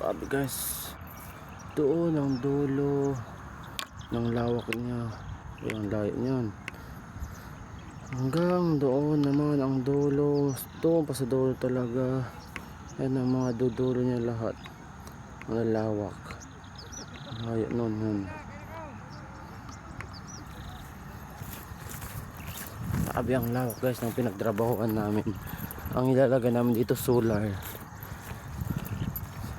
Grabe guys, doon ang dulo ng lawak niya. Yung layo niyan hanggang doon naman ang dulo, doon pa sa dulo talaga. Yan ang mga dudulo niya lahat, mga lawak. Layo nun yun. Grabe ang lawak guys ng pinagtrabahoan namin. Ang ilalagay namin dito solar.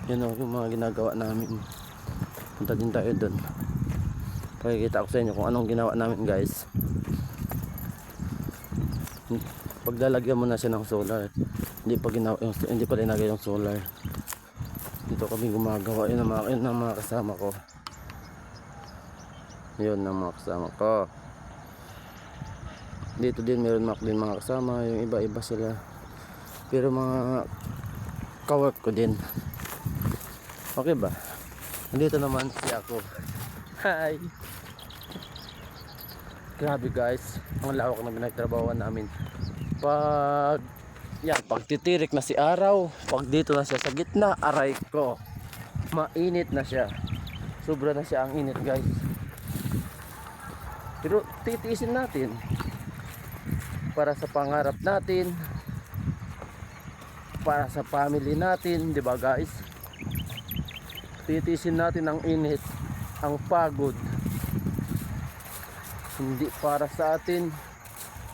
Yan o yung mga ginagawa namin. Punta din tayo doon. Pakikita ko sa inyo kung anong ginawa namin guys. Paglalagyan mo na siya ng solar, hindi pa linagay yung solar. Dito kami gumagawa. Yun ang mga kasama ko. Yun ang mga kasama ko. Dito din meron din mga kasama. Yung iba-iba sila, pero mga kawork ko din. Okay ba? Nandito naman si ako. Hi! Grabe guys, ang lawak na pinagtrabahoan namin. Pag titirik na si araw, pag dito na siya sa gitna, aray ko, mainit na siya. Sobra na siya ang init guys. Pero titiisin natin para sa pangarap natin, para sa family natin, di ba guys? Titiisin natin ang init, ang pagod. Hindi para sa atin,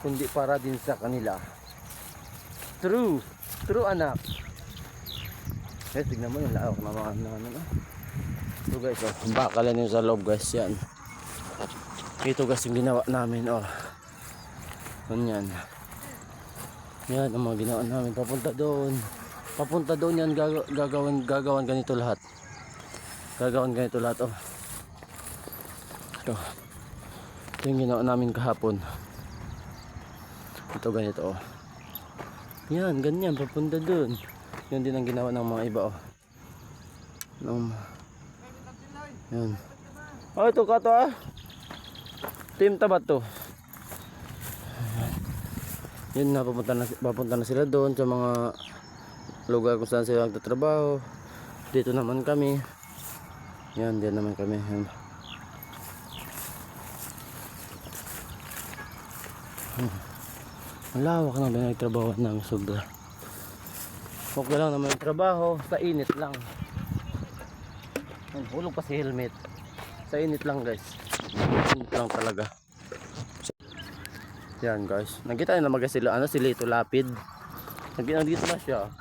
kundi para din sa kanila. True anak. Guys, tignan mo yung lawak na mga ano. Ito guys, oh, bakalan yung sa loob guys, yan. Ito guys yung ginawa namin, oh. Yan. Yan ang mga ginawa namin. Papunta doon yan, gagawan ganito lahat. Gagawin ganito lahat, oh. Ito yung ginawa namin kahapon. Ito ganito, oh. Yan, ganyan, papunta dun. Yun din ang ginawa ng mga iba, oh. Yan. Oh, ito ka to, ah. Team tabat to. Yun na, papunta na sila doon sa mga lugar kung saan sila nagtatrabaho. Dito naman kami. Yan, diyan naman kami. Yan. Ang lawak na pinagtrabaho namin, sobra. Okay lang naman yung trabaho, sa init lang. Hulog pa si helmet. Sa init lang guys. Init lang talaga. Yan guys. Nakita nyo naman sila, si Lito Lapid. Nandito na siya.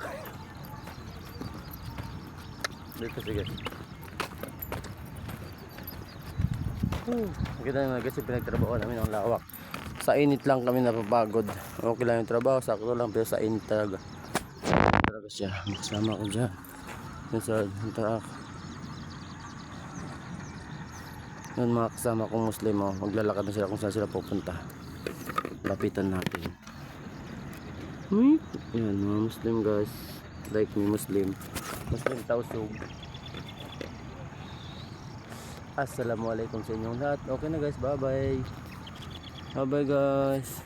Dito sige. Nakita nyo naman kasi pinagtrabaho namin ang lawak. Sa init lang kami napapagod. Okay lang yung trabaho, sakto lang, pero sa init talaga. Talaga siya. Kasama ko dyan. Yung sa truck. Yun mga kasama kong Muslim, oh. Maglalakad na sila kung saan sila pupunta. Lapitan natin. Yan mga Muslim guys. Like me Muslim Tausug. Assalamualaikum sa inyong lahat. Okay na guys, bye bye. Bye bye guys.